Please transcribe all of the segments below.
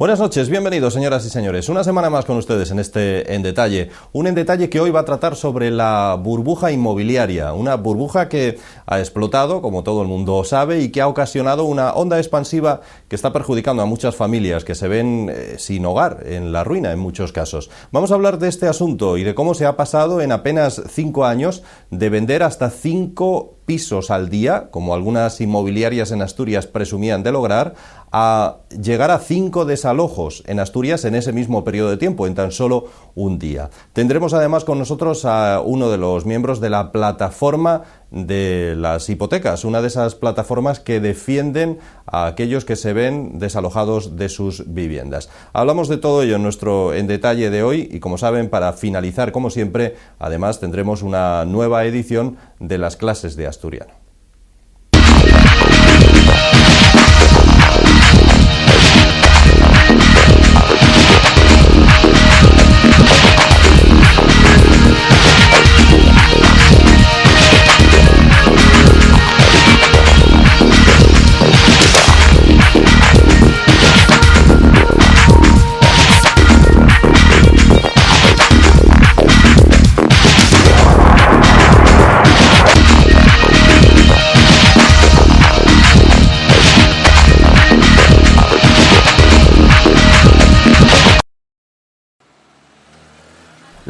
Buenas noches, bienvenidos señoras y señores. Una semana más con ustedes en este En Detalle. Un En Detalle que hoy va a tratar sobre la burbuja inmobiliaria. Una burbuja que ha explotado, como todo el mundo sabe, y que ha ocasionado una onda expansiva que está perjudicando a muchas familias que se ven sin hogar, en la ruina en muchos casos. Vamos a hablar de este asunto y de cómo se ha pasado en apenas 5 años de vender hasta 5 pisos al día, como algunas inmobiliarias en Asturias presumían de lograr, a llegar a 5 desalojos en Asturias en ese mismo periodo de tiempo, en tan solo un día. Tendremos además con nosotros a uno de los miembros de la plataforma de las hipotecas, una de esas plataformas que defienden a aquellos que se ven desalojados de sus viviendas. Hablamos de todo ello en nuestro En Detalle de hoy y, como saben, para finalizar, como siempre, además tendremos una nueva edición de las clases de asturiano.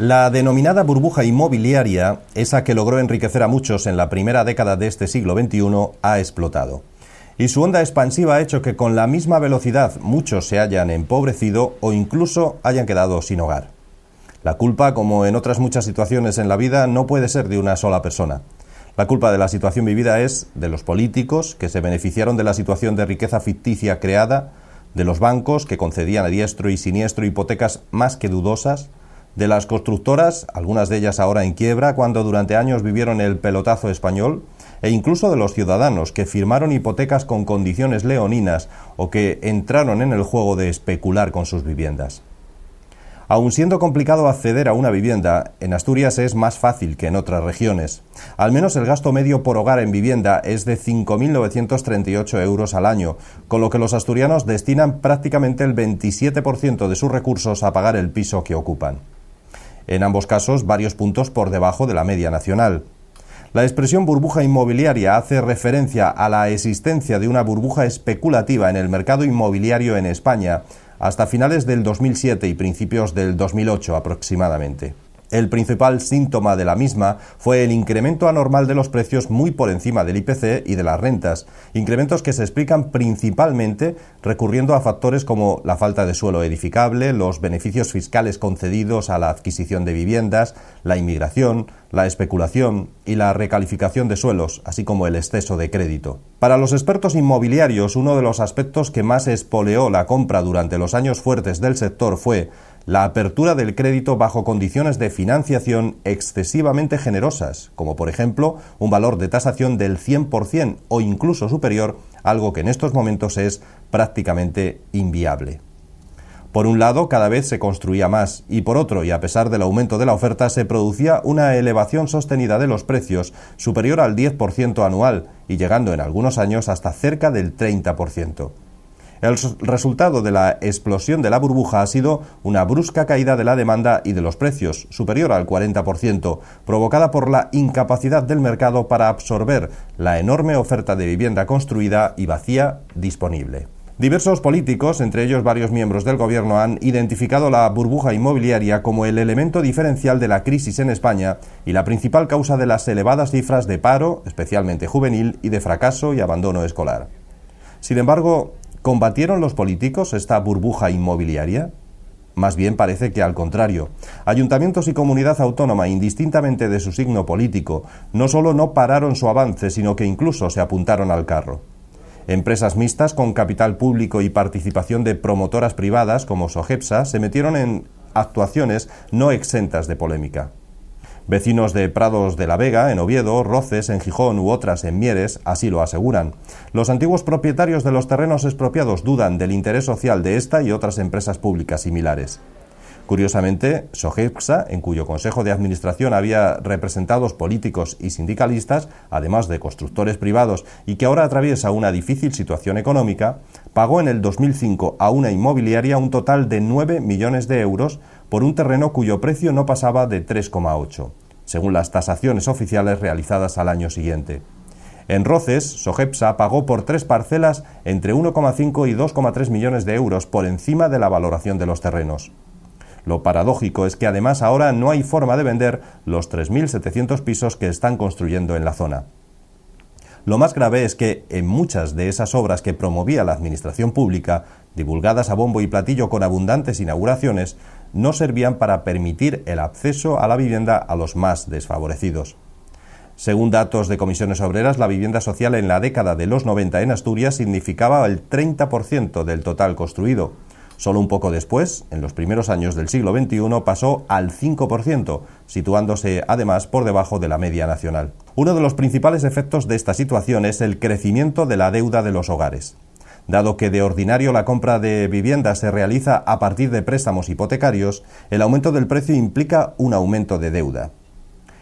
La denominada burbuja inmobiliaria, esa que logró enriquecer a muchos en la primera década de este siglo XXI, ha explotado. Y su onda expansiva ha hecho que con la misma velocidad muchos se hayan empobrecido o incluso hayan quedado sin hogar. La culpa, como en otras muchas situaciones en la vida, no puede ser de una sola persona. La culpa de la situación vivida es de los políticos, que se beneficiaron de la situación de riqueza ficticia creada, de los bancos, que concedían a diestro y siniestro hipotecas más que dudosas, de las constructoras, algunas de ellas ahora en quiebra, cuando durante años vivieron el pelotazo español, e incluso de los ciudadanos que firmaron hipotecas con condiciones leoninas o que entraron en el juego de especular con sus viviendas. Aun siendo complicado acceder a una vivienda, en Asturias es más fácil que en otras regiones. Al menos el gasto medio por hogar en vivienda es de 5.938 euros al año, con lo que los asturianos destinan prácticamente el 27% de sus recursos a pagar el piso que ocupan. En ambos casos, varios puntos por debajo de la media nacional. La expresión burbuja inmobiliaria hace referencia a la existencia de una burbuja especulativa en el mercado inmobiliario en España hasta finales del 2007 y principios del 2008 aproximadamente. El principal síntoma de la misma fue el incremento anormal de los precios muy por encima del IPC y de las rentas, incrementos que se explican principalmente recurriendo a factores como la falta de suelo edificable, los beneficios fiscales concedidos a la adquisición de viviendas, la inmigración, la especulación y la recalificación de suelos, así como el exceso de crédito. Para los expertos inmobiliarios, uno de los aspectos que más espoleó la compra durante los años fuertes del sector fue la apertura del crédito bajo condiciones de financiación excesivamente generosas, como por ejemplo un valor de tasación del 100% o incluso superior, algo que en estos momentos es prácticamente inviable. Por un lado, cada vez se construía más, y por otro, y a pesar del aumento de la oferta, se producía una elevación sostenida de los precios superior al 10% anual, y llegando en algunos años hasta cerca del 30%. El resultado de la explosión de la burbuja ha sido una brusca caída de la demanda y de los precios, superior al 40%, provocada por la incapacidad del mercado para absorber la enorme oferta de vivienda construida y vacía disponible. Diversos políticos, entre ellos varios miembros del gobierno, han identificado la burbuja inmobiliaria como el elemento diferencial de la crisis en España y la principal causa de las elevadas cifras de paro, especialmente juvenil, y de fracaso y abandono escolar. Sin embargo, ¿combatieron los políticos esta burbuja inmobiliaria? Más bien parece que al contrario. Ayuntamientos y comunidad autónoma, indistintamente de su signo político, no solo no pararon su avance, sino que incluso se apuntaron al carro. Empresas mixtas con capital público y participación de promotoras privadas como Sogepsa se metieron en actuaciones no exentas de polémica. Vecinos de Prados de la Vega, en Oviedo, Roces, en Gijón u otras en Mieres, así lo aseguran. Los antiguos propietarios de los terrenos expropiados dudan del interés social de esta y otras empresas públicas similares. Curiosamente, Sogepsa, en cuyo consejo de administración había representados políticos y sindicalistas, además de constructores privados, y que ahora atraviesa una difícil situación económica, pagó en el 2005 a una inmobiliaria un total de 9 millones de euros por un terreno cuyo precio no pasaba de 3,8, según las tasaciones oficiales realizadas al año siguiente. En Roces, Sogepsa pagó por 3 parcelas entre 1,5 y 2,3 millones de euros por encima de la valoración de los terrenos. Lo paradójico es que además ahora no hay forma de vender los 3.700 pisos que están construyendo en la zona. Lo más grave es que en muchas de esas obras que promovía la administración pública, divulgadas a bombo y platillo con abundantes inauguraciones, no servían para permitir el acceso a la vivienda a los más desfavorecidos. Según datos de Comisiones Obreras, la vivienda social en la década de los 90 en Asturias significaba el 30% del total construido. Solo un poco después, en los primeros años del siglo XXI, pasó al 5%, situándose además por debajo de la media nacional. Uno de los principales efectos de esta situación es el crecimiento de la deuda de los hogares. Dado que de ordinario la compra de vivienda se realiza a partir de préstamos hipotecarios, el aumento del precio implica un aumento de deuda.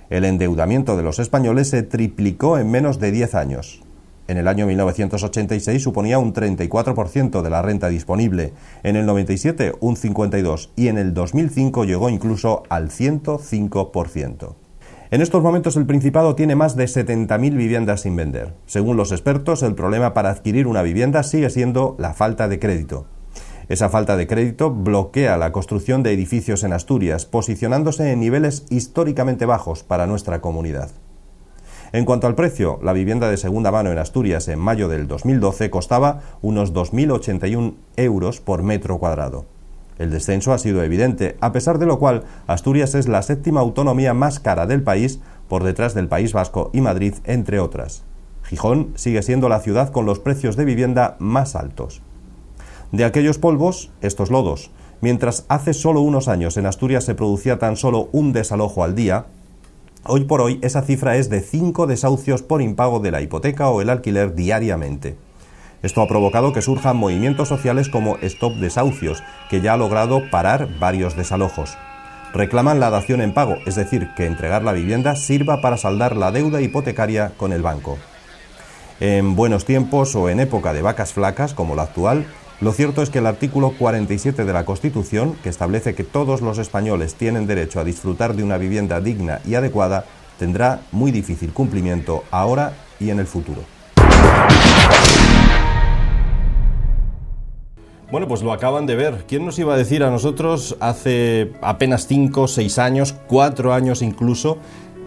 El endeudamiento de los españoles se triplicó en menos de 10 años. En el año 1986 suponía un 34% de la renta disponible, en el 97 un 52% y en el 2005 llegó incluso al 105%. En estos momentos el Principado tiene más de 70.000 viviendas sin vender. Según los expertos, el problema para adquirir una vivienda sigue siendo la falta de crédito. Esa falta de crédito bloquea la construcción de edificios en Asturias, posicionándose en niveles históricamente bajos para nuestra comunidad. En cuanto al precio, la vivienda de segunda mano en Asturias en mayo del 2012 costaba unos 2.081 euros por metro cuadrado. El descenso ha sido evidente, a pesar de lo cual Asturias es la séptima autonomía más cara del país, por detrás del País Vasco y Madrid, entre otras. Gijón sigue siendo la ciudad con los precios de vivienda más altos. De aquellos polvos, estos lodos. Mientras hace solo unos años en Asturias se producía tan solo un desalojo al día, hoy por hoy esa cifra es de 5 desahucios por impago de la hipoteca o el alquiler diariamente. Esto ha provocado que surjan movimientos sociales como Stop Desahucios, que ya ha logrado parar varios desalojos. Reclaman la dación en pago, es decir, que entregar la vivienda sirva para saldar la deuda hipotecaria con el banco. En buenos tiempos o en época de vacas flacas, como la actual, lo cierto es que el artículo 47 de la Constitución, que establece que todos los españoles tienen derecho a disfrutar de una vivienda digna y adecuada, tendrá muy difícil cumplimiento ahora y en el futuro. Bueno, pues lo acaban de ver. ¿Quién nos iba a decir a nosotros hace apenas 5, 6 años, 4 años incluso,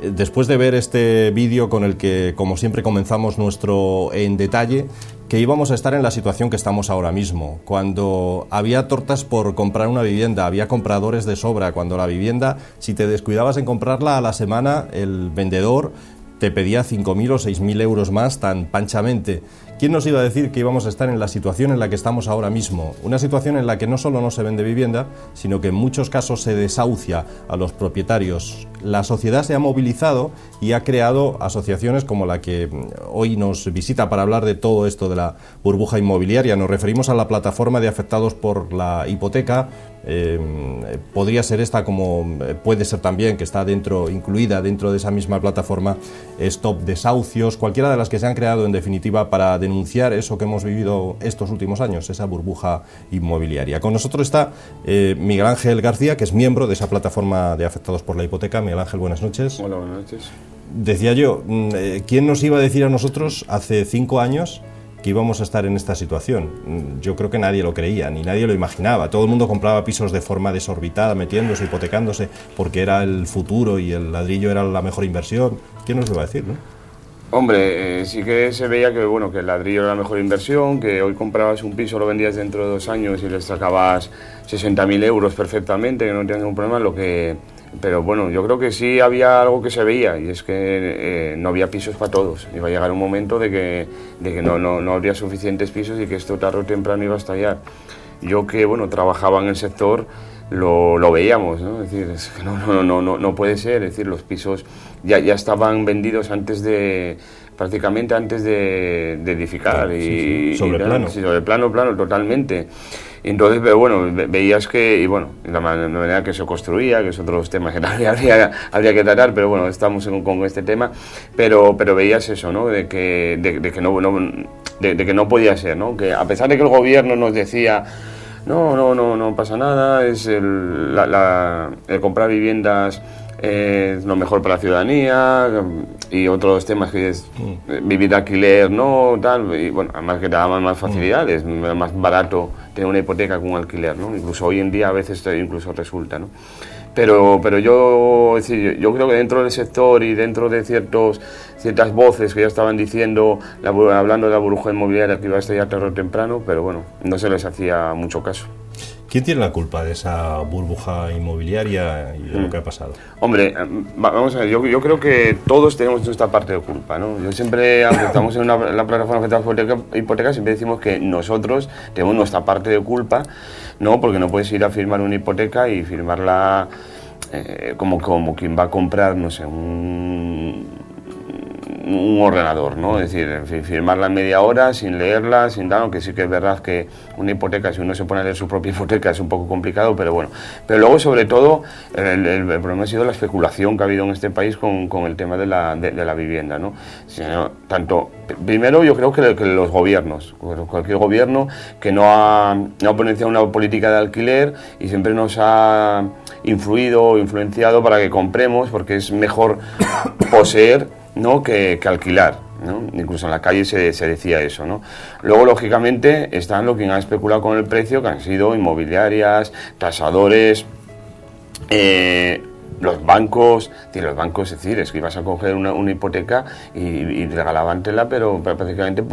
después de ver este vídeo con el que, como siempre, comenzamos nuestro En Detalle, que íbamos a estar en la situación que estamos ahora mismo, cuando había tortas por comprar una vivienda, había compradores de sobra, cuando la vivienda, si te descuidabas en comprarla a la semana, el vendedor te pedía 5.000 o 6.000 euros más tan panchamente. ¿Quién nos iba a decir que íbamos a estar en la situación en la que estamos ahora mismo? Una situación en la que no solo no se vende vivienda, sino que en muchos casos se desahucia a los propietarios. La sociedad se ha movilizado y ha creado asociaciones como la que hoy nos visita para hablar de todo esto de la burbuja inmobiliaria. Nos referimos a la plataforma de afectados por la hipoteca. Podría ser esta, como puede ser también, que está incluida dentro de esa misma plataforma, Stop Desahucios, cualquiera de las que se han creado en definitiva para denunciar eso que hemos vivido estos últimos años, esa burbuja inmobiliaria. Con nosotros está Miguel Ángel García, que es miembro de esa plataforma de afectados por la hipoteca. Miguel Ángel, buenas noches. Hola, buenas noches. Decía yo, ¿quién nos iba a decir a nosotros hace 5 años que íbamos a estar en esta situación? Yo creo que nadie lo creía, ni nadie lo imaginaba. Todo el mundo compraba pisos de forma desorbitada, metiéndose, hipotecándose, porque era el futuro y el ladrillo era la mejor inversión. ¿Quién nos lo iba a decir, no? Hombre, sí que se veía que, bueno, que el ladrillo era la mejor inversión, que hoy comprabas un piso, lo vendías dentro de 2 años y le sacabas 60.000 euros perfectamente, que no tenías ningún problema, Pero bueno, yo creo que sí había algo que se veía, y es que no había pisos para todos. Iba a llegar un momento de que no habría suficientes pisos y que esto tarde o temprano iba a estallar. Yo que, bueno, trabajaba en el sector, lo veíamos, ¿no? Es decir, es que no puede ser. Es decir, los pisos ya estaban vendidos prácticamente antes de edificar. Sí, sobre plano. Sí, sobre plano, totalmente. Y entonces, pero bueno, veías que, y bueno, la manera que se construía, que es otro tema que habría que tratar, pero bueno, estamos con este tema, pero veías eso, ¿no? De que no podía ser, ¿no? Que a pesar de que el gobierno nos decía, no pasa nada, es el comprar viviendas es lo mejor para la ciudadanía, y otros temas que es vivir de alquiler, no, tal, y bueno, además que te daban más facilidades, más barato tener una hipoteca que un alquiler, ¿no? Incluso hoy en día a veces incluso resulta, ¿no? Pero yo creo que dentro del sector y dentro de ciertas voces que ya estaban diciendo, hablando de la burbuja inmobiliaria que iba a estallar tarde o temprano, pero bueno, no se les hacía mucho caso. ¿Quién tiene la culpa de esa burbuja inmobiliaria y de lo que ha pasado? Hombre, vamos a ver, yo creo que todos tenemos nuestra parte de culpa, ¿no? Yo siempre, aunque estamos en la plataforma que trabaja hipotecas, siempre decimos que nosotros tenemos nuestra parte de culpa, ¿no? Porque no puedes ir a firmar una hipoteca y firmarla como quien va a comprar, no sé, un ordenador, ¿no? Es decir, firmarla en media hora sin leerla, sin dar, aunque sí que es verdad que una hipoteca, si uno se pone a leer su propia hipoteca, es un poco complicado, pero bueno. Pero luego, sobre todo, el problema ha sido la especulación que ha habido en este país con el tema de la vivienda, ¿no? Primero, yo creo que los gobiernos, cualquier gobierno que no ha potenciado una política de alquiler y siempre nos ha influenciado para que compremos, porque es mejor poseer, ¿no? que alquilar, ¿no? Incluso en la calle se decía eso, ¿no? Luego, lógicamente, están los que han especulado con el precio, que han sido inmobiliarias, tasadores, los bancos, es decir, es que ibas a coger una hipoteca y regalabántela, pero prácticamente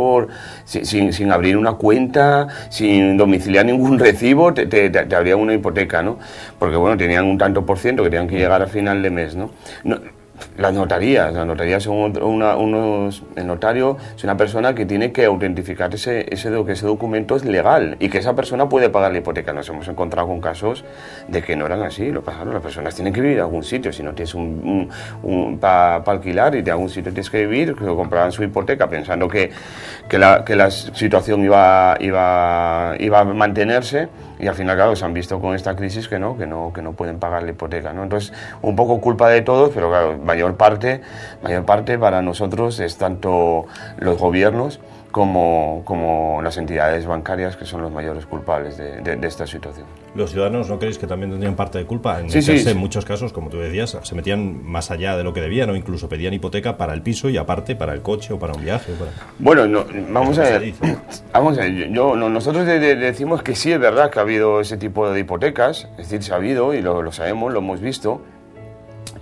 sin abrir una cuenta, sin domiciliar ningún recibo, te abrían una hipoteca, ¿no? Porque, bueno, tenían un tanto por ciento que tenían que llegar a final de mes, ¿no? Las notarías son el notario es una persona que tiene que autentificar que ese documento es legal y que esa persona puede pagar la hipoteca. Nos hemos encontrado con casos de que no eran así, las personas tienen que vivir en algún sitio, si no tienes para alquilar y de algún sitio tienes que vivir, que compraban su hipoteca pensando que la situación iba a mantenerse, y al final, claro, se han visto con esta crisis que no pueden pagar la hipoteca, ¿no? Entonces, un poco culpa de todos, pero claro, mayor parte para nosotros es tanto los gobiernos como las entidades bancarias, que son los mayores culpables de esta situación. ¿Los ciudadanos no creéis que también tendrían parte de culpa? En muchos casos, como tú decías, se metían más allá de lo que debían, o incluso pedían hipoteca para el piso y aparte para el coche o para un viaje. Bueno, vamos a ver. Nosotros decimos que sí es verdad que ha habido ese tipo de hipotecas, es decir, se ha habido y lo sabemos, lo hemos visto,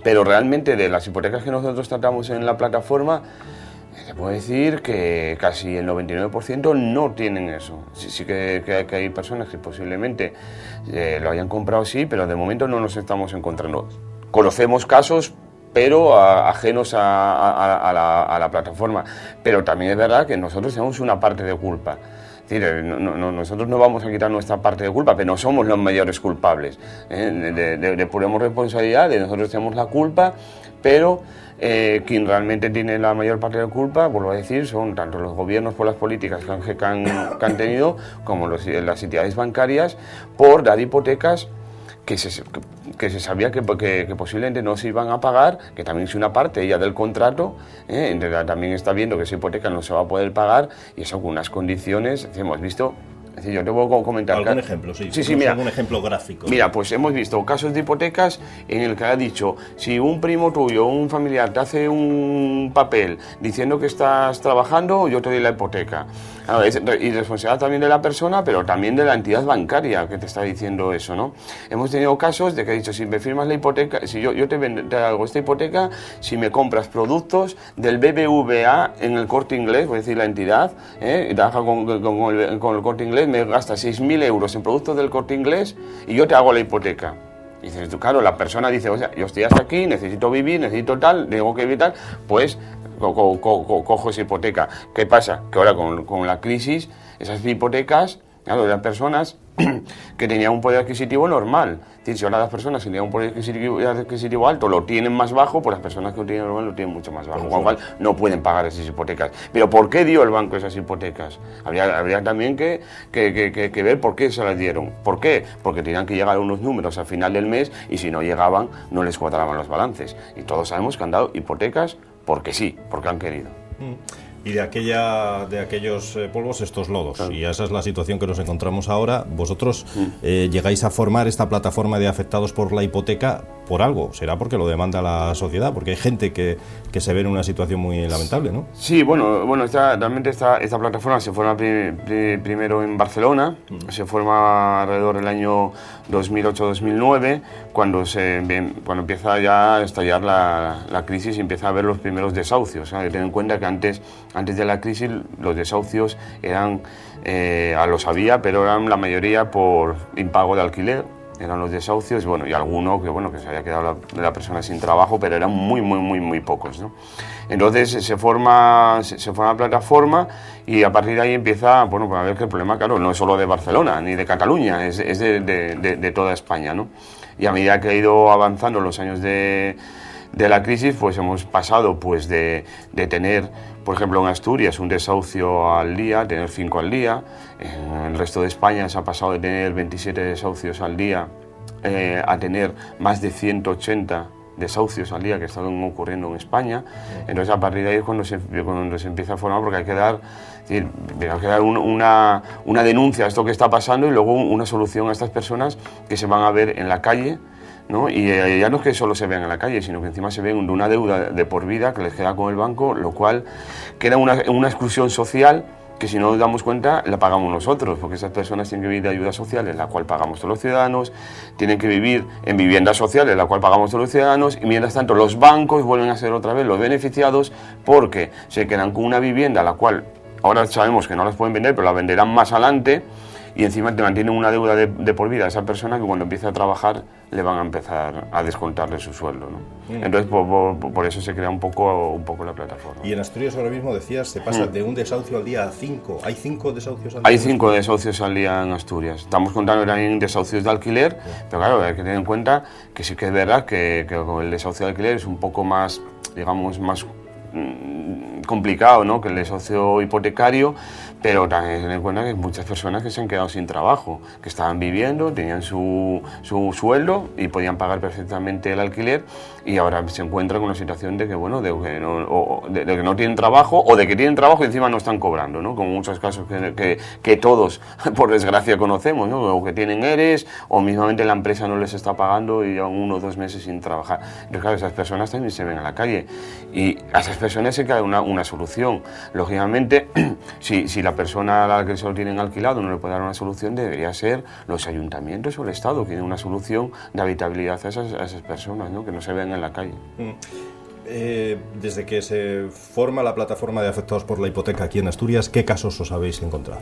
pero realmente de las hipotecas que nosotros tratamos en la plataforma, se puede decir que casi el 99% no tienen eso. Sí que hay personas que posiblemente lo hayan comprado, sí, pero de momento no nos estamos encontrando. Conocemos casos, pero ajenos a la plataforma. Pero también es verdad que nosotros tenemos una parte de culpa. Es decir, nosotros no vamos a quitar nuestra parte de culpa, pero no somos los mayores culpables. Depuremos responsabilidad, nosotros tenemos la culpa, pero quien realmente tiene la mayor parte de culpa, vuelvo a decir, son tanto los gobiernos por las políticas que han tenido, como las entidades bancarias por dar hipotecas que se sabía que posiblemente no se iban a pagar, que también es una parte ya del contrato, también está viendo que esa hipoteca no se va a poder pagar, y eso con unas condiciones, hemos visto. Es decir, yo te puedo comentar... ¿Algún ejemplo? Sí, mira, algún ejemplo gráfico. Mira, pues hemos visto casos de hipotecas en el que ha dicho, si un primo tuyo, un familiar, te hace un papel diciendo que estás trabajando, yo te doy la hipoteca. Claro, es irresponsabilidad también de la persona, pero también de la entidad bancaria que te está diciendo eso, ¿no? Hemos tenido casos de que ha dicho, si me firmas la hipoteca, si yo te hago esta hipoteca, si me compras productos del BBVA en el Corte Inglés, voy a decir la entidad, y trabaja con el Corte Inglés, me gasta 6.000 euros en productos del Corte Inglés y yo te hago la hipoteca. Y dices, claro, la persona dice, o sea, yo estoy hasta aquí, necesito vivir, necesito tal, tengo que vivir tal, pues cojo esa hipoteca. ¿Qué pasa? Que ahora con la crisis, esas hipotecas Claro, eran personas que tenían un poder adquisitivo normal. Es decir, si ahora las personas que tenían un poder adquisitivo alto lo tienen más bajo, pues las personas que lo tienen normal lo tienen mucho más bajo, con lo cual no pueden pagar esas hipotecas. Pero ¿por qué dio el banco esas hipotecas? Habría también que ver por qué se las dieron. ¿Por qué? Porque tenían que llegar a unos números al final del mes y si no llegaban no les cuadraban los balances. Y todos sabemos que han dado hipotecas porque sí, porque han querido. Y de aquellos polvos, estos lodos. Claro. Y esa es la situación que nos encontramos ahora. Vosotros llegáis a formar esta plataforma de afectados por la hipoteca por algo. Será porque lo demanda la sociedad, porque hay gente que se ve en una situación muy lamentable, ¿no? Sí, realmente esta plataforma se forma primero en Barcelona, se forma alrededor del año 2008-2009, cuando empieza ya a estallar la crisis y empieza a haber los primeros desahucios. Ten en cuenta que antes de la crisis los desahucios eran, los había, pero eran la mayoría por impago de alquiler. Eran los desahucios, y alguno que se había quedado la persona sin trabajo, pero eran muy pocos, ¿no? Entonces se forma la plataforma y a partir de ahí empieza, a ver que el problema, claro, no es solo de Barcelona ni de Cataluña, es de toda España, ¿no? Y a medida que ha ido avanzando los años de la crisis, pues hemos pasado de tener, por ejemplo, en Asturias un desahucio al día, tener 5 al día. En el resto de España se ha pasado de tener 27 desahucios al día a tener más de 180 desahucios al día que están ocurriendo en España. Entonces a partir de ahí es cuando se empieza a formar, porque hay que dar una denuncia a esto que está pasando y luego una solución a estas personas que se van a ver en la calle, ¿no? Y ya no es que solo se vean en la calle, sino que encima se ven de una deuda de por vida que les queda con el banco, lo cual queda una exclusión social que, si no nos damos cuenta, la pagamos nosotros, porque esas personas tienen que vivir de ayudas sociales, la cual pagamos todos los ciudadanos, tienen que vivir en viviendas sociales, la cual pagamos todos los ciudadanos, y mientras tanto los bancos vuelven a ser otra vez los beneficiados porque se quedan con una vivienda la cual ahora sabemos que no las pueden vender, pero la venderán más adelante, y encima te mantienen una deuda de por vida a esa persona que cuando empiece a trabajar le van a empezar a descontarle su sueldo, ¿no? Entonces por eso se crea un poco la plataforma. Y en Asturias ahora mismo decías, se pasa de un desahucio al día a 5. ¿Hay 5 desahucios al día? Hay 5 desahucios al día en Asturias. Estamos contando ahora en desahucios de alquiler, pero claro, hay que tener en cuenta que sí que es verdad que el desahucio de alquiler es un poco más, digamos, más complicado, ¿no?, que el desahucio hipotecario, pero también tener en cuenta que hay muchas personas que se han quedado sin trabajo, que estaban viviendo, tenían su sueldo y podían pagar perfectamente el alquiler, y ahora se encuentran con una situación de que no tienen trabajo, o de que tienen trabajo y encima no están cobrando, ¿no?, como muchos casos que todos, por desgracia, conocemos, ¿no?, o que tienen ERES, o mismamente la empresa no les está pagando y llevan 1 o 2 meses sin trabajar. Entonces, claro, esas personas también se ven en la calle, y a esas personas se queda una solución. Lógicamente, si la persona a la que se lo tienen alquilado no le puede dar una solución, debería ser los ayuntamientos o el Estado que den una solución de habitabilidad a esas personas, ¿no?, que no se ven en la calle. Desde que se forma la plataforma de afectados por la hipoteca aquí en Asturias, ¿qué casos os habéis encontrado?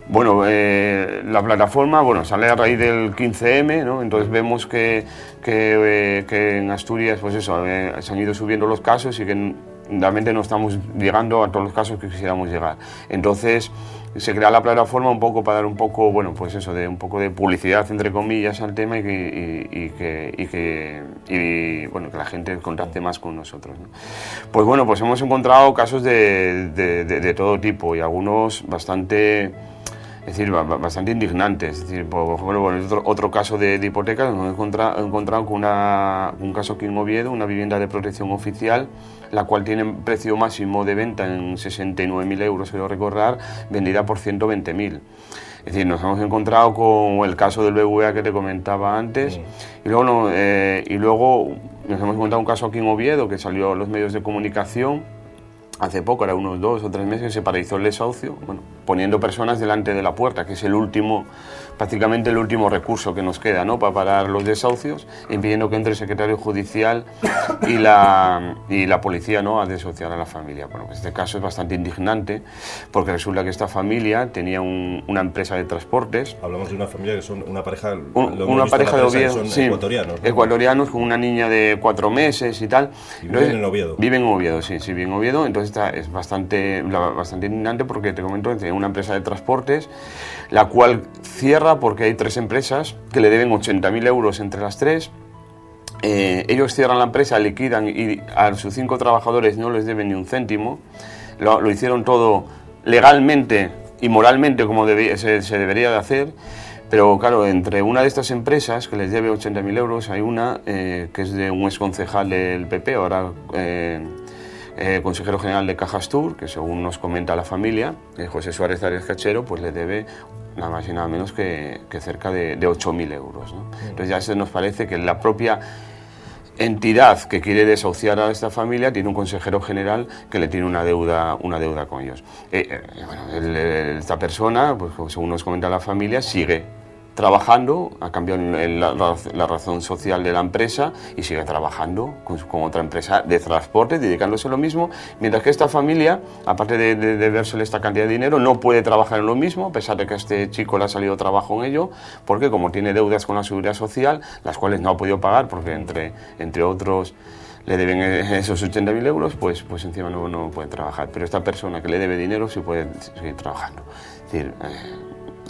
Bueno, la plataforma sale a raíz del 15M, ¿no? Entonces vemos que en Asturias, pues eso, se han ido subiendo los casos y que realmente no estamos llegando a todos los casos que quisiéramos llegar. Entonces se crea la plataforma un poco para dar un poco, un poco de publicidad, entre comillas, al tema, y que la gente contacte más con nosotros, ¿no? Pues hemos encontrado casos de todo tipo, y algunos bastante indignantes. Es decir, por ejemplo, otro caso de hipotecas, nos hemos encontrado con un caso aquí en Oviedo, una vivienda de protección oficial, la cual tiene precio máximo de venta en 69.000 euros, quiero recordar, vendida por 120.000. Es decir, nos hemos encontrado con el caso del BBVA que te comentaba antes, y luego nos hemos encontrado un caso aquí en Oviedo que salió a los medios de comunicación hace poco, era unos 2 o 3 meses, se paralizó el desahucio, poniendo personas delante de la puerta, que es el último prácticamente el último recurso que nos queda, ¿no?, para parar los desahucios, impidiendo que entre el secretario judicial y la policía, ¿no?, a desahuciar a la familia. Bueno, pues este caso es bastante indignante porque resulta que esta familia tenía una empresa de transportes. Hablamos de una familia que son una pareja, una pareja de Oviedo, son sí, ecuatorianos, ¿no? Ecuatorianos con una niña de 4 meses y tal. Y viven en Oviedo. Viven en Oviedo, sí, viven en Oviedo. Entonces es bastante indignante porque te comento que tiene una empresa de transportes, la cual cierra porque hay 3 empresas que le deben 80.000 euros entre las 3. Ellos cierran la empresa, liquidan y a sus 5 trabajadores no les deben ni un céntimo. Lo hicieron todo legalmente y moralmente como se debería de hacer. Pero claro, entre una de estas empresas que les debe 80.000 euros hay una que es de un exconcejal del PP, ahora consejero general de Cajastur, que según nos comenta la familia, José Suárez Arias Cachero, pues le debe nada más y nada menos que cerca de 8.000 euros, ¿no? Entonces ya se nos parece que la propia entidad que quiere desahuciar a esta familia tiene un consejero general que le tiene una deuda con ellos. Bueno, esta persona, pues según nos comenta la familia, sigue trabajando, ha cambiado la razón social de la empresa y sigue trabajando con otra empresa de transporte, dedicándose a lo mismo, mientras que esta familia, aparte de vérsele esta cantidad de dinero, no puede trabajar en lo mismo, a pesar de que a este chico le ha salido trabajo en ello, porque como tiene deudas con la Seguridad Social, las cuales no ha podido pagar, porque entre otros le deben esos 80.000 euros, pues encima no puede trabajar. Pero esta persona que le debe dinero sí puede seguir trabajando. Es decir,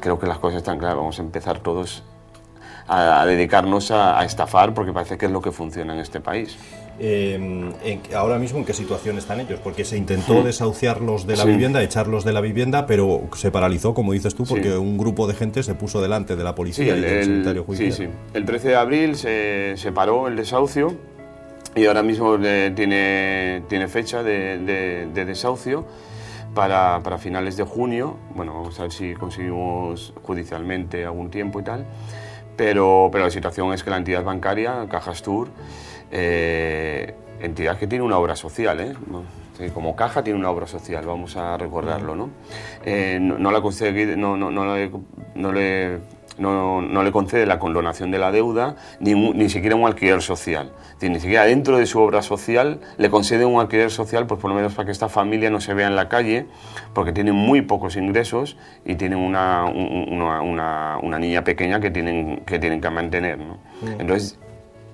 creo que las cosas están claras, vamos a empezar todos a dedicarnos a estafar, porque parece que es lo que funciona en este país. Ahora mismo, ¿en qué situación están ellos? Porque se intentó desahuciarlos de la vivienda, echarlos de la vivienda, pero se paralizó, como dices tú, porque un grupo de gente se puso delante de la policía y del secretario judicial. Sí. El 13 de abril se paró el desahucio y ahora mismo tiene fecha de desahucio para finales de junio. Bueno, vamos a ver si conseguimos judicialmente algún tiempo y tal, pero la situación es que la entidad bancaria, Cajastur, entidad que tiene una obra social, ¿no? Sí, como Caja tiene una obra social, vamos a recordarlo, ¿no? No le concede la condonación de la deuda, ni siquiera un alquiler social. Es decir, ni siquiera dentro de su obra social le concede un alquiler social, pues por lo menos para que esta familia no se vea en la calle, porque tienen muy pocos ingresos y tienen una niña pequeña que tienen que mantener, ¿no? Entonces,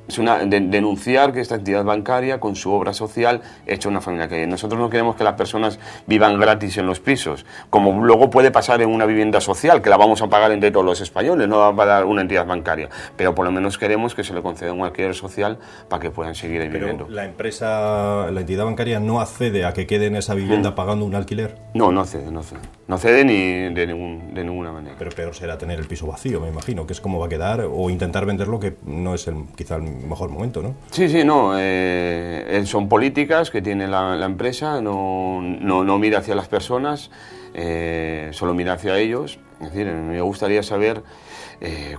es denunciar que esta entidad bancaria con su obra social echa una familia que nosotros no queremos que las personas vivan gratis en los pisos, como luego puede pasar en una vivienda social, que la vamos a pagar entre todos los españoles, no va a pagar una entidad bancaria, pero por lo menos queremos que se le conceda un alquiler social para que puedan seguir viviendo. Pero la entidad bancaria no accede a que quede en esa vivienda pagando un alquiler. No accede ni de ninguna manera. Pero peor será tener el piso vacío, me imagino, que es como va a quedar, o intentar venderlo, que no es quizá el mejor momento, ¿no? Sí, no. Son políticas que tiene la empresa, no mira hacia las personas, solo mira hacia ellos. Es decir, me gustaría saber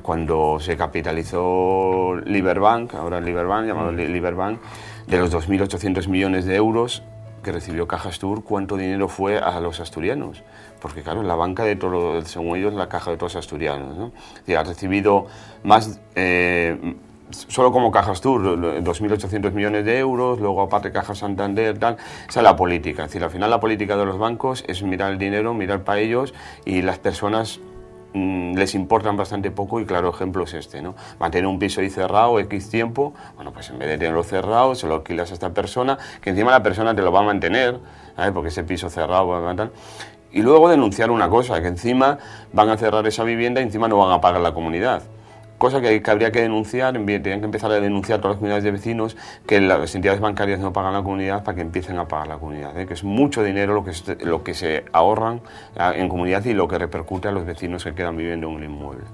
cuando se capitalizó Liberbank, ahora Liberbank, llamado Liberbank, de los 2.800 millones de euros que recibió Cajastur, cuánto dinero fue a los asturianos, porque claro, la banca de todos, según ellos, la caja de todos los asturianos, ¿no? Es decir, ha recibido más, solo como Cajastur, 2.800 millones de euros, luego aparte Caja Santander, tal. Esa es la política. Es decir, al final la política de los bancos es mirar el dinero, mirar para ellos, y las personas les importan bastante poco, y claro ejemplo es este, ¿no? Mantener un piso ahí cerrado X tiempo, bueno, pues en vez de tenerlo cerrado, se lo alquilas a esta persona, que encima la persona te lo va a mantener, ¿sabes? Porque ese piso cerrado va a matar. Y luego denunciar una cosa, que encima van a cerrar esa vivienda y encima no van a pagar la comunidad. Cosa que habría que denunciar, tenían que empezar a denunciar todas las comunidades de vecinos que las entidades bancarias no pagan la comunidad para que empiecen a pagar la comunidad, que es mucho dinero lo que se ahorran en comunidad y lo que repercute a los vecinos que quedan viviendo en el inmueble.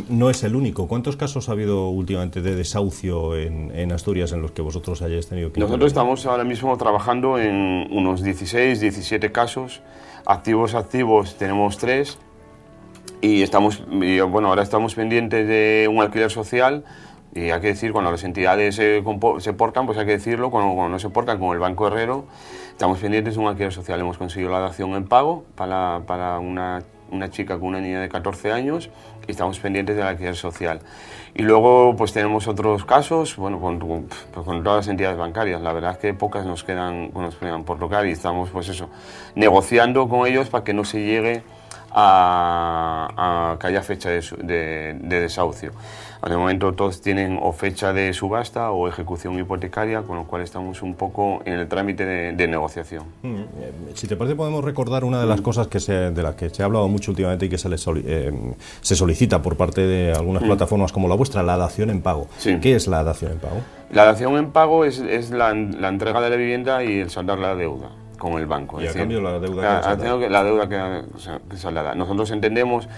No es el único. ¿Cuántos casos ha habido últimamente de desahucio en Asturias en los que vosotros hayáis tenido que Nosotros estamos ahora mismo trabajando en unos 16, 17 casos. Activos tenemos 3. Y ahora estamos pendientes de un alquiler social, y hay que decir, cuando las entidades se portan, pues hay que decirlo, cuando no se portan, como el Banco Herrero, estamos pendientes de un alquiler social. Hemos conseguido la dación en pago para una una chica con una niña de 14 años y estamos pendientes del alquiler social. Y luego pues tenemos otros casos, bueno, con todas las entidades bancarias. La verdad es que pocas nos quedan por tocar y estamos pues eso, negociando con ellos para que no se llegue a que haya fecha de desahucio. De momento todos tienen o fecha de subasta o ejecución hipotecaria, con lo cual estamos un poco en el trámite de negociación. Si te parece, podemos recordar una de las cosas de las que se ha hablado mucho últimamente y que se solicita por parte de algunas plataformas como la vuestra, la dación en pago. Sí. ¿Qué es la dación en pago? La dación en pago es la entrega de la vivienda y el saldar la deuda con el banco. Y a cambio la deuda que saldada. Nosotros entendemos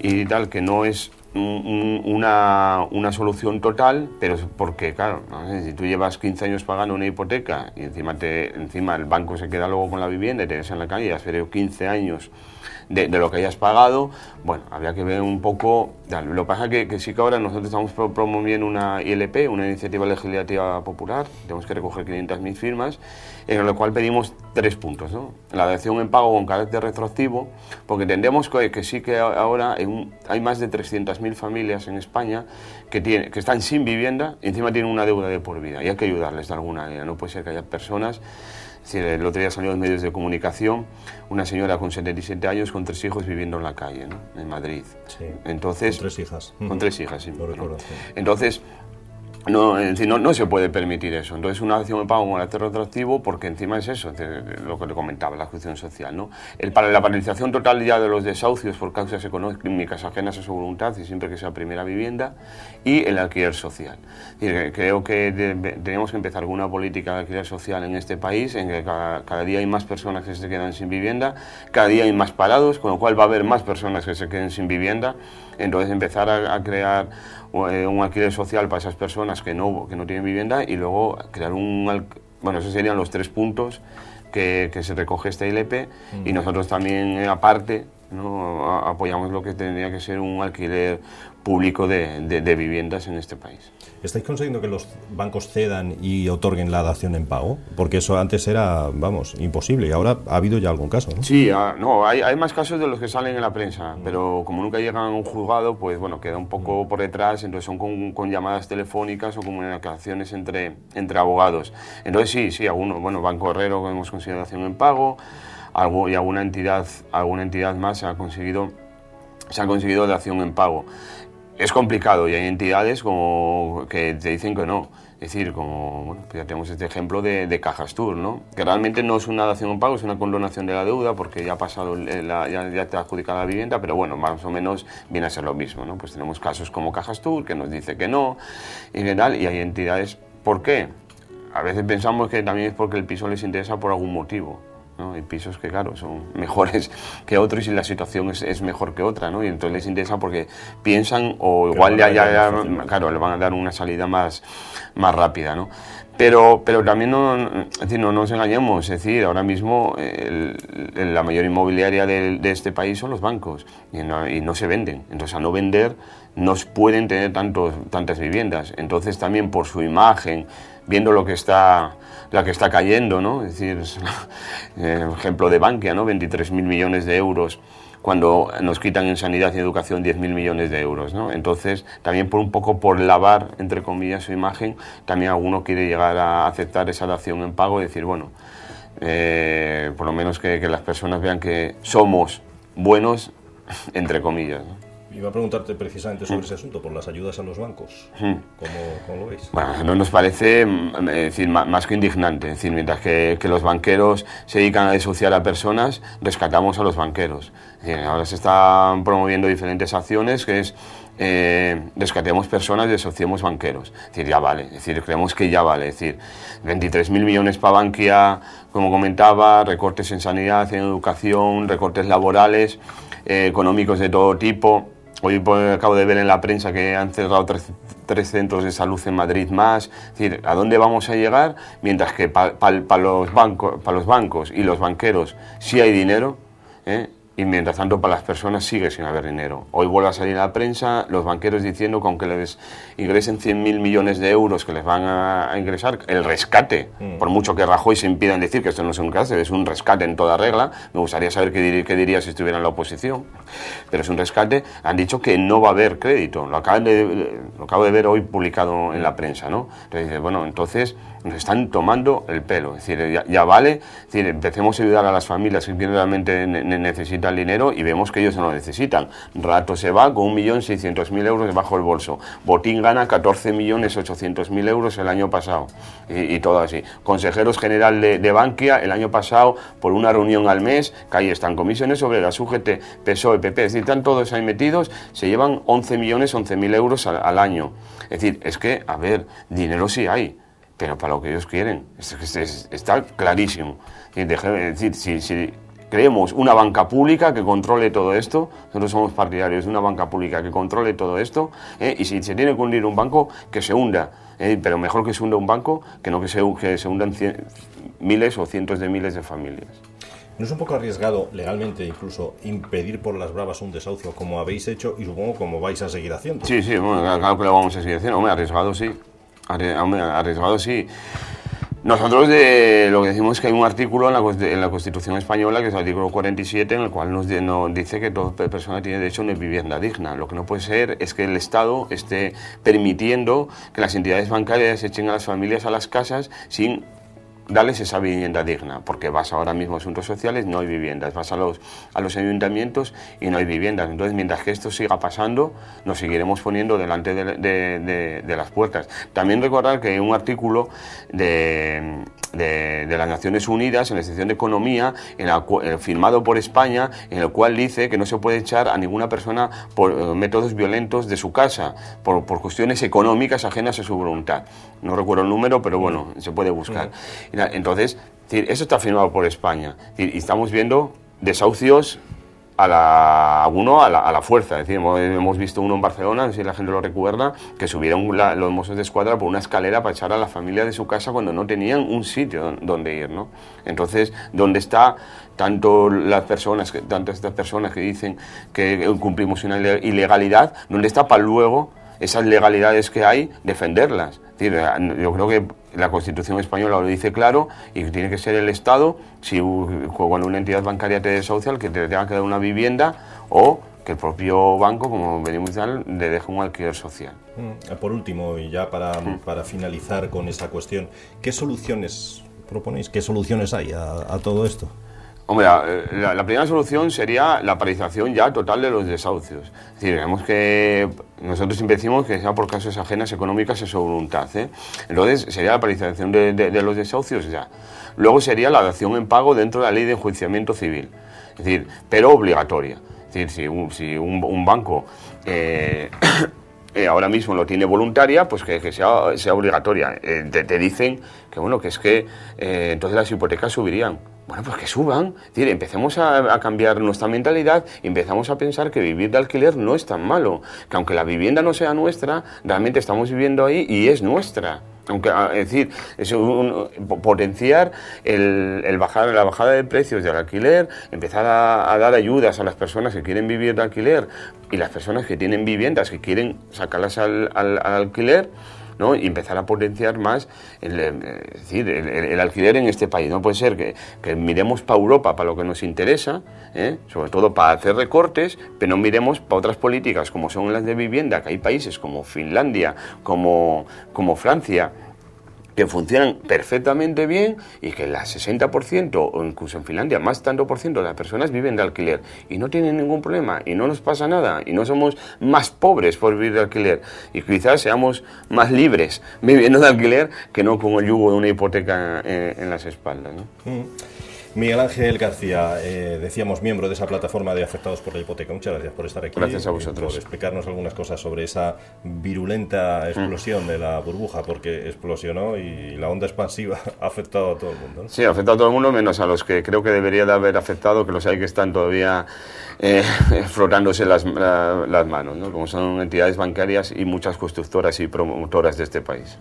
y tal que no es una solución total, pero porque, claro, no sé, si tú llevas 15 años pagando una hipoteca y encima el banco se queda luego con la vivienda y te ves en la calle y has perdido 15 años de lo que hayas pagado, bueno, habría que ver un poco. Lo que pasa es que sí que ahora nosotros estamos promoviendo una ILP, una iniciativa legislativa popular, tenemos que recoger 500.000 firmas, en lo cual pedimos 3 puntos, ¿no? La dación en pago con carácter retroactivo, porque entendemos que sí que ahora hay más de 300.000 familias en España que están sin vivienda y encima tienen una deuda de por vida y hay que ayudarles de alguna manera. No puede ser que haya personas. Es decir, el otro día salió en medios de comunicación una señora con 77 años con 3 hijos viviendo en la calle, ¿no? En Madrid. Sí. Entonces, con 3 hijas. Con 3 hijas, sí. Lo recuerdo, sí. Entonces, no se puede permitir eso. Entonces, una dación de pago con carácter retroactivo, porque encima es eso, lo que le comentaba, la ejecución social, ¿no? La paralización total ya de los desahucios por causas económicas ajenas a su voluntad, y siempre que sea primera vivienda, y el alquiler social. Es decir, creo que tenemos que empezar con una política de alquiler social en este país, en que cada día hay más personas que se quedan sin vivienda, cada día hay más parados, con lo cual va a haber más personas que se queden sin vivienda. Entonces, empezar a crear un alquiler social para esas personas que no tienen vivienda y luego crear bueno, esos serían los 3 puntos que se recoge esta ILP y nosotros también aparte, ¿no?, apoyamos lo que tendría que ser un alquiler público de viviendas en este país. ¿Estáis consiguiendo que los bancos cedan y otorguen la dación en pago? Porque eso antes era, imposible y ahora ha habido ya algún caso, ¿no? Sí, hay más casos de los que salen en la prensa, pero como nunca llegan a un juzgado, pues bueno, queda un poco por detrás, entonces son con llamadas telefónicas o comunicaciones entre abogados. Entonces sí, algunos, Banco Herrero hemos conseguido dación en pago, y alguna entidad más se ha conseguido dación en pago. Es complicado y hay entidades que te dicen que no. Es decir, ya tenemos este ejemplo de Cajastur, ¿no? Que realmente no es una dación en pago, es una condonación de la deuda porque ya ha pasado, ya te ha adjudicado la vivienda, pero bueno, más o menos viene a ser lo mismo, ¿no? Pues tenemos casos como Cajastur que nos dice que no y tal, y hay entidades. ¿Por qué? A veces pensamos que también es porque el piso les interesa por algún motivo, ¿no? Hay pisos que, claro, son mejores que otros y la situación es mejor que otra, ¿no? Y entonces les interesa porque piensan o igual claro, le van a dar una salida más rápida, ¿no? Pero también no nos engañemos, es decir, ahora mismo la mayor inmobiliaria de este país son los bancos y no se venden. Entonces, al no vender, no pueden tener tantas viviendas. Entonces, también por su imagen, viendo la que está cayendo, ¿no? Es decir, el ejemplo de Bankia, ¿no? 23.000 millones de euros, cuando nos quitan en sanidad y educación 10.000 millones de euros, ¿no? Entonces, también por lavar, entre comillas, su imagen, también alguno quiere llegar a aceptar esa dación en pago y decir, bueno, por lo menos que las personas vean que somos buenos, entre comillas, ¿no? Iba a preguntarte precisamente sobre ese asunto, por las ayudas a los bancos. ¿Cómo lo veis? Bueno, no nos parece más que indignante. Es decir, mientras que los banqueros se dedican a desahuciar a personas, rescatamos a los banqueros. Es decir, ahora se están promoviendo diferentes acciones que es rescatemos personas y desahuciemos banqueros. Es decir, ya vale. Es decir, creemos que ya vale. Es decir, 23.000 millones para Bankia, como comentaba, recortes en sanidad, en educación, recortes laborales, económicos de todo tipo. Hoy acabo de ver en la prensa que han cerrado 3 centros de salud en Madrid más. Es decir, ¿a dónde vamos a llegar? Mientras que para los bancos y los banqueros sí hay dinero, y mientras tanto para las personas sigue sin haber dinero. Hoy vuelve a salir a la prensa los banqueros diciendo que aunque les ingresen 100.000 millones de euros que les van a ingresar, el rescate, por mucho que Rajoy se impidan decir que esto no es un rescate, es un rescate en toda regla, me gustaría saber qué diría si estuviera en la oposición, pero es un rescate, han dicho que no va a haber crédito, lo acabo de ver hoy publicado en la prensa, ¿no? Entonces, bueno, entonces nos están tomando el pelo, es decir, ya vale, es decir, empecemos a ayudar a las familias que realmente necesitan dinero y vemos que ellos no lo necesitan. Rato se va con 1.600.000 euros debajo del bolso. Botín gana 14.800.000 euros el año pasado y todo así. Consejeros general de Bankia el año pasado por una reunión al mes, que ahí están comisiones obreras, UGT, PSOE, PP, es decir, están todos ahí metidos, se llevan 11.011.000 euros al año. Es decir, es que, a ver, dinero sí hay, pero para lo que ellos quieren, está clarísimo. Es decir, si creemos una banca pública que controle todo esto, nosotros somos partidarios de una banca pública que controle todo esto, y si se tiene que hundir un banco, que se hunda, pero mejor que se hunda un banco que no que se hundan miles o cientos de miles de familias. ¿No es un poco arriesgado legalmente incluso impedir por las bravas un desahucio como habéis hecho y supongo como vais a seguir haciendo? Sí, bueno, claro que lo vamos a seguir haciendo. Hombre, arriesgado sí. Arriesgado sí. Nosotros lo que decimos es que hay un artículo en la Constitución española, que es el artículo 47, en el cual nos dice que toda persona tiene derecho a una vivienda digna. Lo que no puede ser es que el Estado esté permitiendo que las entidades bancarias echen a las familias a las casas sin darles esa vivienda digna, porque vas ahora mismo a asuntos sociales, no hay viviendas, vas a los ayuntamientos y no hay viviendas. Entonces, mientras que esto siga pasando, nos seguiremos poniendo delante de las puertas. También recordar que hay un artículo de las Naciones Unidas en la sección de Economía, firmado por España, en el cual dice que no se puede echar a ninguna persona por métodos violentos de su casa, por cuestiones económicas ajenas a su voluntad. No recuerdo el número, pero bueno, se puede buscar. Entonces, eso está firmado por España. Y estamos viendo desahucios a la fuerza. Es decir, hemos visto uno en Barcelona, no sé si la gente lo recuerda, que subieron los Mossos de Escuadra por una escalera para echar a la familia de su casa cuando no tenían un sitio donde ir, ¿no? Entonces, ¿dónde está tanto estas personas que dicen que cumplimos una ilegalidad? ¿Dónde está para luego esas legalidades que hay defenderlas? Es decir, yo creo que la Constitución española lo dice claro y tiene que ser el Estado, cuando una entidad bancaria te desahucia, el que te tenga que dar una vivienda o que el propio banco, como venimos a decir, le deje un alquiler social. Por último, y ya para finalizar con esta cuestión, ¿qué soluciones proponéis? ¿Qué soluciones hay a todo esto? Hombre, la primera solución sería la paralización ya total de los desahucios. Es decir, vemos que nosotros siempre decimos que sea por causas ajenas económicas a su voluntad, ¿eh? Entonces, sería la paralización de los desahucios ya. Luego sería la dación en pago dentro de la ley de enjuiciamiento civil, es decir, pero obligatoria. Es decir, si un banco ahora mismo lo tiene voluntaria, pues que sea obligatoria. Te dicen que bueno, que es que entonces las hipotecas subirían. Bueno, pues que suban. Es decir, empecemos a cambiar nuestra mentalidad y empezamos a pensar que vivir de alquiler no es tan malo. Que aunque la vivienda no sea nuestra, realmente estamos viviendo ahí y es nuestra. Aunque, es decir, potenciar la bajada de precios del alquiler, empezar a dar ayudas a las personas que quieren vivir de alquiler y las personas que tienen viviendas que quieren sacarlas al alquiler, ¿no? Y empezar a potenciar más el alquiler en este país. No puede ser que miremos para Europa para lo que nos interesa, sobre todo para hacer recortes, pero no miremos para otras políticas como son las de vivienda, que hay países como Finlandia, como Francia, que funcionan perfectamente bien y que el 60% o incluso en Finlandia más tanto por ciento de las personas viven de alquiler y no tienen ningún problema y no nos pasa nada y no somos más pobres por vivir de alquiler y quizás seamos más libres viviendo de alquiler que no con el yugo de una hipoteca en las espaldas, ¿no? Miguel Ángel García, decíamos miembro de esa plataforma de afectados por la hipoteca. Muchas gracias por estar aquí. Gracias a vosotros. Por explicarnos algunas cosas sobre esa virulenta explosión de la burbuja, porque explosionó y la onda expansiva ha afectado a todo el mundo, ¿no? Sí, ha afectado a todo el mundo, menos a los que creo que debería de haber afectado, que los hay que están todavía frotándose las manos, ¿no? Como son entidades bancarias y muchas constructoras y promotoras de este país.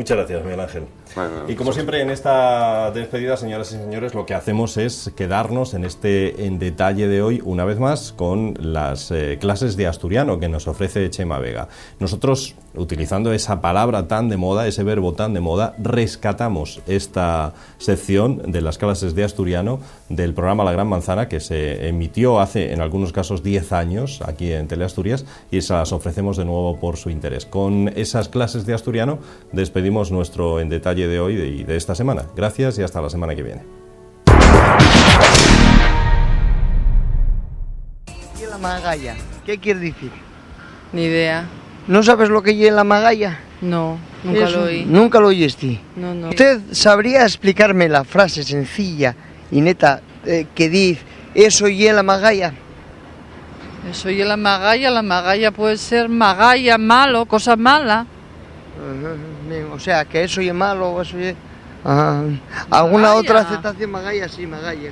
Muchas gracias, Miguel Ángel. Bueno, y como siempre en esta despedida, señoras y señores, lo que hacemos es quedarnos en detalle de hoy, una vez más, con las clases de asturiano que nos ofrece Chema Vega. Nosotros, utilizando esa palabra tan de moda, ese verbo tan de moda, rescatamos esta sección de las clases de asturiano del programa La Gran Manzana, que se emitió hace, en algunos casos, 10 años aquí en Teleasturias, y se las ofrecemos de nuevo por su interés. Con esas clases de asturiano despedimos nuestro En Detalle de hoy y de esta semana. Gracias y hasta la semana que viene. ¿Y la magalla? ¿Qué quiere decir? Ni idea. ¿No sabes lo que es la magalla? No, nunca Eso, lo oí. ¿Nunca lo oíste? No. ¿Usted sabría explicarme la frase sencilla y neta que dice eso y la magalla? Eso y la magalla puede ser magalla, malo, cosa mala. O sea, que eso y malo, eso y... ¿Alguna Magalla. otra aceptación? Magalla, sí, magalla.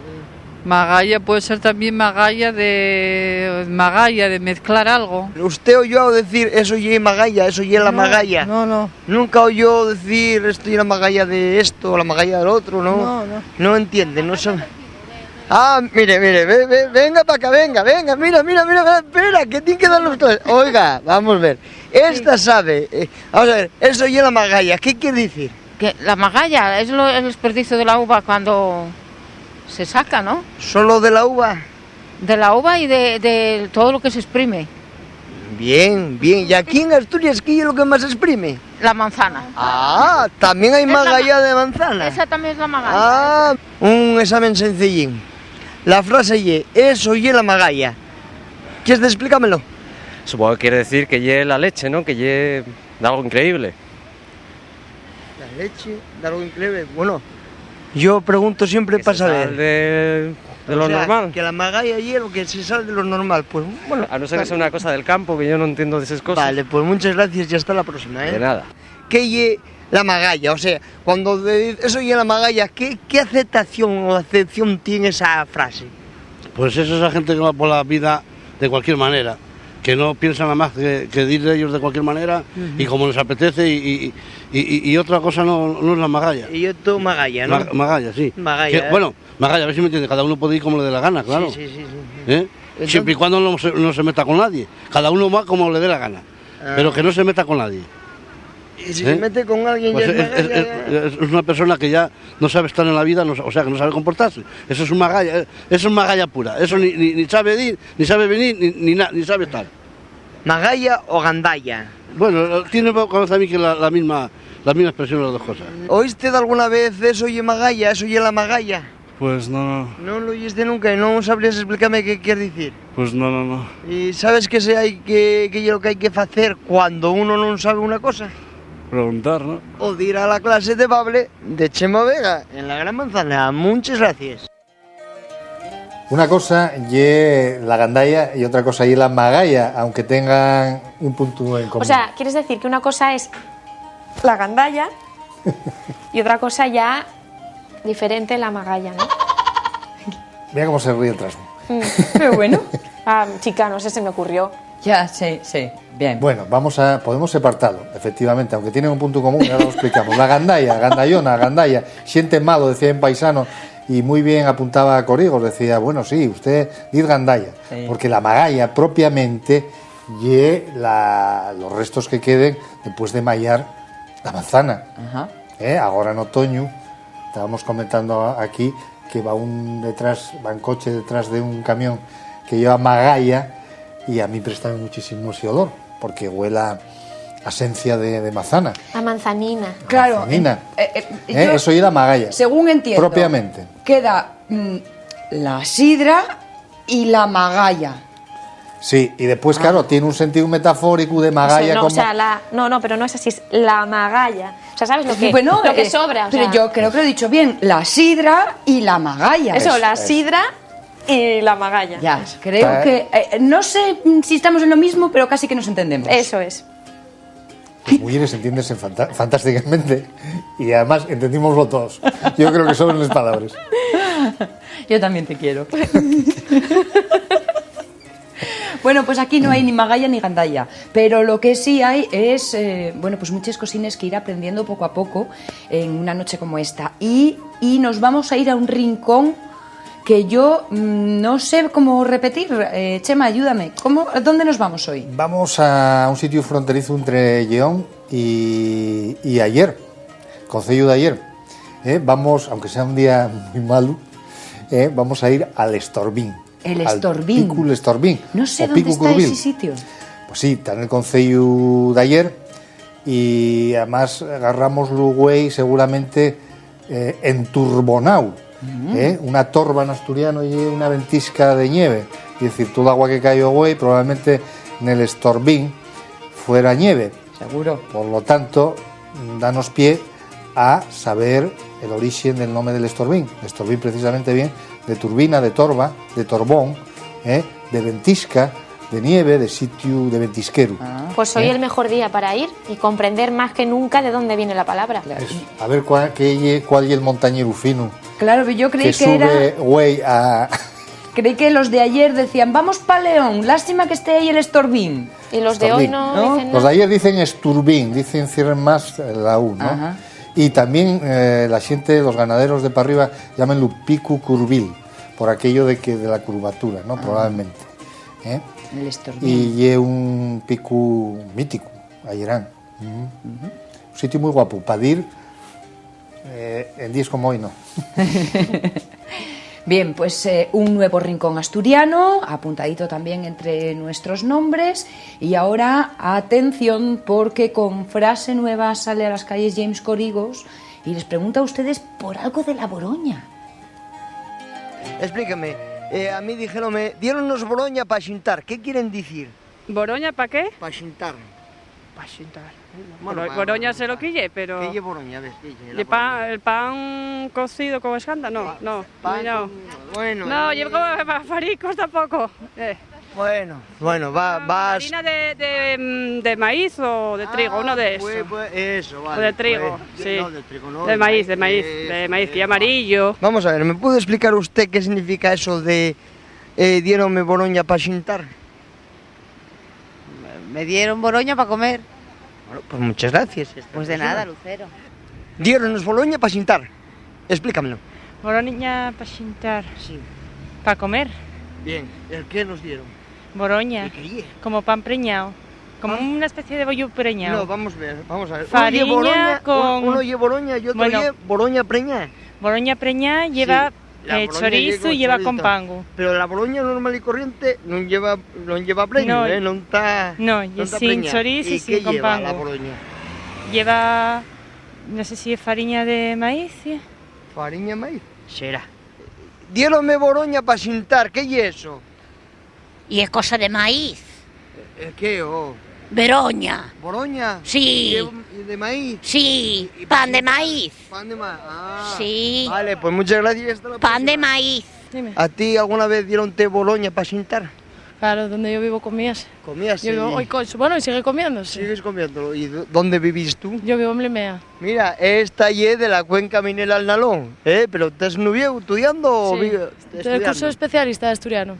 Magalla puede ser también magalla de mezclar algo. ¿Usted oyó decir eso y magalla, eso y la magalla? No. ¿Nunca oyó decir esto y la magalla de esto, la magalla del otro, no? No entiende, no sabe. Ah, mire, venga para acá, venga, mira, espera, que tiene que dar los clases. Oiga, vamos a ver, esta sabe, vamos a ver, eso y la magalla, ¿qué quiere decir? Que la magalla es el desperdicio de la uva cuando se saca, ¿no? ¿Solo de la uva? De la uva y de todo lo que se exprime. Bien, ¿y aquí en Asturias qué es lo que más se exprime? La manzana. Ah, también hay magalla de manzana. Esa también es la magalla. Ah, un examen sencillín. La frase y eso y la magalla. ¿Quieres explícamelo? Supongo que quiere decir que lle la leche, ¿no? Que lle de algo increíble. La leche, de algo increíble. Bueno, yo pregunto siempre Que para se sale saber. de lo O sea, normal. Que la magalla y lo que se sale de lo normal. Pues bueno. A no ser que sea una cosa del campo, que yo no entiendo de esas cosas. Vale, pues muchas gracias y hasta la próxima, ¿eh? De nada. ¿Qué y la magalla? O sea, cuando eso y la magalla, ¿qué aceptación o acepción tiene esa frase? Pues es esa gente que va por la vida de cualquier manera, que no piensa nada más que ir ellos de cualquier manera y como les apetece y otra cosa no es la magalla. Y yo todo magalla, ¿no? Magalla, sí. Magalla, Que, bueno, magalla, a ver si me entiende, cada uno puede ir como le dé la gana, claro. Sí. ¿Eh? Siempre y cuando no se meta con nadie. Cada uno va como le dé la gana, pero que no se meta con nadie. Y si se mete con alguien Pues ya es magalla. es una persona que ya no sabe estar en la vida, o sea, que no sabe comportarse. Eso es un magalla, eso es magalla pura. Eso ni sabe ir, ni sabe venir, ni sabe estar. ¿Magalla o gandalla? Bueno, tiene también que la misma expresión de las dos cosas. ¿Oíste alguna vez eso y magalla, eso y la magalla? Pues no. No lo oíste nunca y no sabrías explicarme qué quiere decir. Pues no. ¿Y sabes que es lo que hay que hacer cuando uno no sabe una cosa? Preguntar, ¿no? O de ir a la clase de bable de Chema Vega en la Gran Manzana. Muchas gracias. Una cosa y la gandalla y otra cosa y la magalla, aunque tengan un punto en común. O sea, ¿quieres decir que una cosa es la gandalla y otra cosa ya diferente la magalla, ¿no? Mira cómo se ríe el trasno. Pero bueno, chica, no sé, se me ocurrió. Ya, sí, bien. Bueno, podemos separarlo, efectivamente, aunque tienen un punto común, ya lo explicamos. La gandalla, gandalla, siente malo, decía en paisano, y muy bien apuntaba a Corigos, decía, bueno, sí, usted dice gandalla, sí. Porque la magalla propiamente los restos que queden después de mallar la manzana. Ajá. Ahora en otoño, estábamos comentando aquí que va un coche detrás de un camión que lleva magalla, y a mí presta muchísimo ese olor, porque huele a esencia de manzana. A manzanina. Claro. Manzanina. Eso y la magalla. Según entiendo. Propiamente. Queda la sidra y la magalla. Sí, y después, claro, tiene un sentido metafórico de magalla. No, como... pero no es así, es la magalla. O sea, ¿sabes lo que, bueno, lo que sobra? Pero yo creo que lo he dicho bien, la sidra y la magalla. Eso, la sidra y la magalla. Ya, creo que... no sé si estamos en lo mismo, pero casi que nos entendemos. Eso es. Las mujeres entienden fantásticamente y además entendimoslo todos. Yo creo que sobran las palabras. Yo también te quiero. Bueno, pues aquí no hay ni magalla ni gandalla, pero lo que sí hay es, bueno, pues muchas cosines que ir aprendiendo poco a poco en una noche como esta. Y nos vamos a ir a un rincón que yo no sé cómo repetir. Chema, ayúdame. ¿A dónde nos vamos hoy? Vamos a un sitio fronterizo entre Lleón y Ayer, Concello de Ayer. Vamos, aunque sea un día muy malo, vamos a ir al Estorbín. El Estorbín. Al Picu Estorbín. No sé dónde está ese sitio. Pues sí, está en el Concello de Ayer y además agarramos Lugüey seguramente en Turbonau. Una torba en asturiano y una ventisca de nieve, es decir, todo el agua que cayó hoy probablemente en el Estorbín fuera nieve, seguro. Por lo tanto, danos pie a saber el origen del nombre del Estorbín. Estorbín precisamente bien de turbina, de torba, de torbón, de ventisca, de nieve, de sitio, de ventisquero. Pues hoy el mejor día para ir y comprender más que nunca de dónde viene la palabra. A ver cuál es el montañero fino. Claro, yo creí que sube, güey, a... Creí que los de ayer decían, vamos pa' León, lástima que esté ahí el Estorbín. Y los de hoy no dicen nada. Los de ayer dicen Esturbín, cierren más la U, ¿no? Ajá. Y también la gente, los ganaderos de para arriba, llaman Picu Curvil, por aquello de la curvatura, ¿no? Probablemente. El Estorbín. Y es un picu mítico, Ayerán. Un sitio muy guapo, para ir en días como hoy, no. Bien, pues un nuevo rincón asturiano, apuntadito también entre nuestros nombres. Y ahora, atención, porque con frase nueva sale a las calles James Corigos y les pregunta a ustedes por algo de la Boroña. Explíqueme, a mí dieronnos Boroña para xintar, ¿qué quieren decir? ¿Boroña para qué? Para xintar. Para xintar. Bueno, Boroña sé lo que lle, pero... ¿Qué lle Boroña? ¿El pan cocido con escanda? No. Bueno... No, llevo como faricos tampoco. Bueno, vas... ¿Harina de maíz o de trigo? Uno de esos. Pues eso, vale. O de trigo, sí. No, de trigo no. De maíz y amarillo. Vamos a ver, ¿me puede explicar usted qué significa eso de diéronme Boroña para xintar? Me dieron Boroña para comer. Bueno, pues muchas gracias. Pues de nada, Lucero. Dieronnos Boroña para xintar. Explícamelo. Boroña para xintar. Sí. Para comer. Bien, ¿el qué nos dieron? Boroña. Como pan preñado. Como una especie de bollo preñado. No, vamos a ver. Farina uno lleva Boroña y otro lleva Boroña preñada. Boroña preñada lleva chorizo y lleva con pango. Pero la Boroña normal y corriente no lleva preño, no está... No, y sin chorizo y sin con pango. ¿Qué lleva la Boroña? Lleva, no sé si es farina de maíz, ¿sí? ¿Farina de maíz? Será. Diéronme Boroña para xintar, ¿qué es eso? Y es cosa de maíz. ¿Qué? Boroña. ¿Boroña? Sí. ¿Y de maíz? Sí, pan de maíz. Pan de maíz, Sí. Vale, pues muchas gracias. Pan de maíz. Dime. ¿A ti alguna vez dieron té Boroña para xintar? Claro, donde yo vivo comías. ¿Comías? Yo vivo, bueno, y sigue comiendo. Sí. ¿Sigues comiéndolo? ¿Y dónde vivís tú? Yo vivo en Blimea. Mira, esta es de la cuenca minera al Nalón, ¿Pero estás nuevo estudiando? Sí, del curso especialista de asturiano.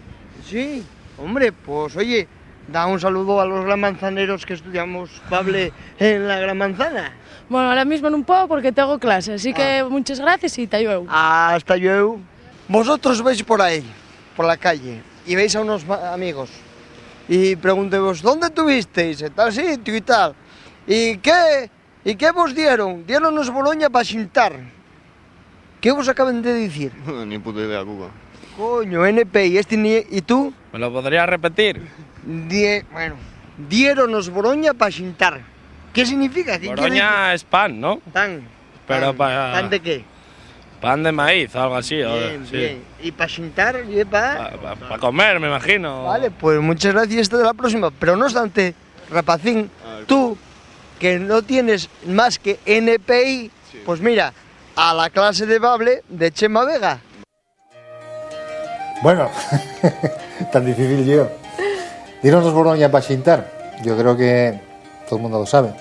Sí, hombre, pues oye, da un saludo a los gran manzaneros que estudiamos Pable en la Gran Manzana. Bueno, ahora mismo no puedo porque tengo clase, así que muchas gracias y te lluevo. Hasta luego. Vosotros veis por ahí, por la calle, y veis a unos amigos y preguntéis, ¿dónde estuvisteis? En tal sitio y tal. ¿Y qué vos dieron? Dieronnos Boroña para xintar. ¿Qué vos acaban de decir? Ni puta idea, Cuca. Coño, NPI, ¿y tú? ¿Me lo podrías repetir? Dieronnos Boroña para xintar. ¿Qué significa? ¿Qué Boroña es pan, ¿no? Pan. Pero ¿Pan de qué? Pan de maíz, algo así. Bien, sí. bien. ¿Y para xintar? Para comer, me imagino. Vale, pues muchas gracias, hasta la próxima. Pero no obstante, rapacín, tú, que no tienes más que NPI, pues mira, a la clase de Bable de Chema Vega. Bueno, tan difícil yo. Dieronnos Boroña para xintar. Yo creo que todo el mundo lo sabe.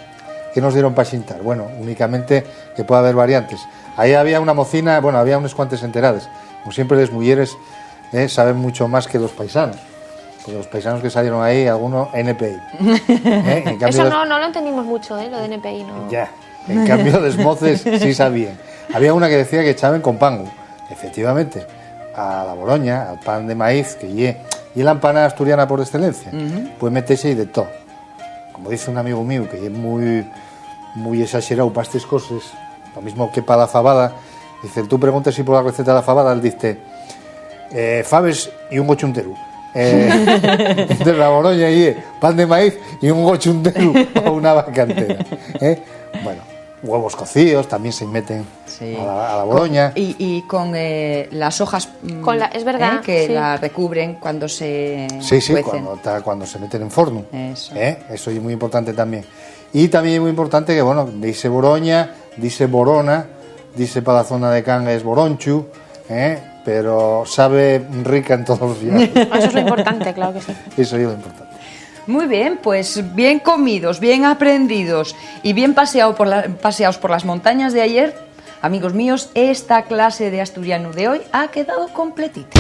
¿Qué nos dieron para xintar? Bueno, únicamente que puede haber variantes. Ahí había una mocina, había unas cuantas enteradas. Como siempre, las mujeres saben mucho más que los paisanos. porque los paisanos que salieron ahí, algunos NPI. En cambio, Eso no lo entendimos mucho, lo de NPI, ¿no? Ya, en cambio los moces sí sabían. Había una que decía que echaban con pango, efectivamente, a la boroña, al pan de maíz, que y la empanada asturiana por excelencia, pues métese y de todo. Como dice un amigo mío, que es muy exagerado para estas cosas, lo mismo que para la fabada, dice, tú preguntas si por la receta de la fabada, él dice, faves y un gochunteru. De la boroña y pan de maíz y un gochunteru o una vaca entera. Bueno, huevos cocidos también se meten a la boroña. Y con las hojas es verdad, que la recubren cuando se cuecen. Cuando se meten en forno. Eso Es muy importante también. Y también es muy importante que, bueno, dice boroña, dice borona, dice para la zona de Cangas boronchu, pero sabe rica en todos los días. Eso es lo importante, claro que sí. Eso es lo importante. Muy bien, pues bien comidos, bien aprendidos y bien paseados por las montañas de ayer, amigos míos, esta clase de asturiano de hoy ha quedado completita.